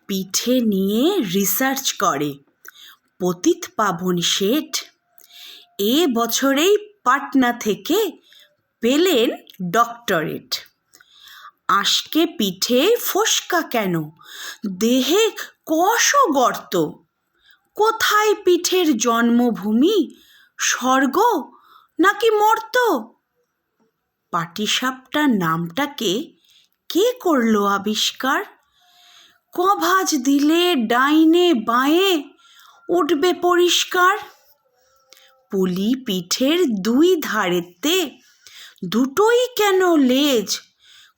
পিঠে নিয়ে রিসার্চ করে পতিত পাবন শেঠ। এ বছরেই পাটনা থেকে পেলেন ডক্টরেট। আজকে পিঠে ফোসকা কেন, দেহে কষ গর্ত? কোথায় পিঠের জন্মভূমি, স্বর্গ নাকি মর্ত? পাটিসাপটা নামটাকে কে করলো আবিষ্কার? কভাজ দিলে ডাইনে বাঁয়ে উঠবে পরিষ্কার। পুলি পিঠের দুই ধারেতে দুটোই কেন লেজ?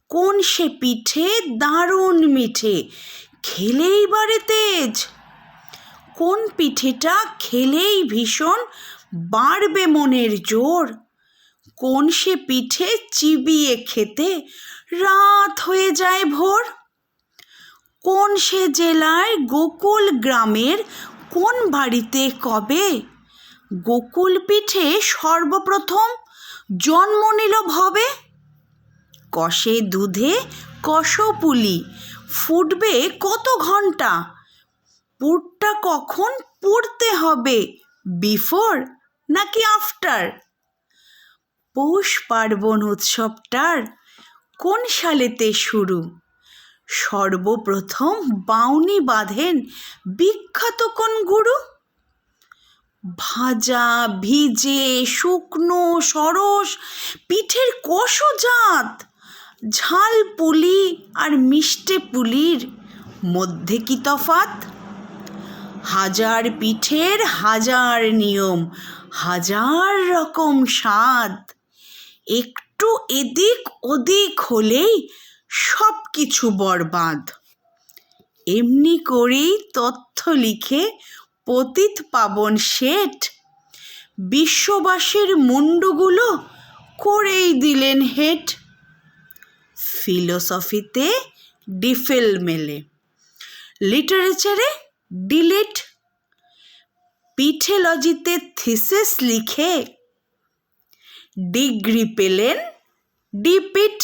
কোন সে পিঠে দারুণ মিঠে, খেলেই বাড়ে তেজ? কোন পিঠেটা খেলেই ভীষণ বাড়বে মনের জোর? কোন সে পিঠে চিবিয়ে খেতে রাত হয়ে যায় ভোর? কোন সে জেলায় গোকুল গ্রামের কোন বাড়িতে কবে গোকুল পিঠে সর্বপ্রথম জন্ম নিল ভবে? কষে দুধে কষপুলি ফুটবে কত ঘন্টা? পুরটা কখন পুড়তে হবে, বিফোর নাকি আফটার? পৌষ পার্বণ উৎসবটার কোন সালেতে শুরু? সর্বপ্রথম বাউনি বাঁধেন বিখ্যাত কোন গুরু? ভাজা ভিজে শুকনো সরস পিঠের কষো জাত, ঝাল পুলি আর মিষ্টে পুলির মধ্যে কি তফাৎ? হাজার পিঠের হাজার নিয়ম, হাজার রকম স্বাদ। একটু এদিক ওদিক হলেই সব কিছু বরবাদ। এমনি করেই তথ্য লিখে পতিত পাবন শেঠ বিশ্ববাসীর মুন্ডুগুলো করেই দিলেন হেট। ফিলোসফিতে ডিফেল মেলে, লিটারেচারে ডিলিট, পিঠেলজিতে থিসিস লিখে ডিগ্রি পেলেন ডিপিট।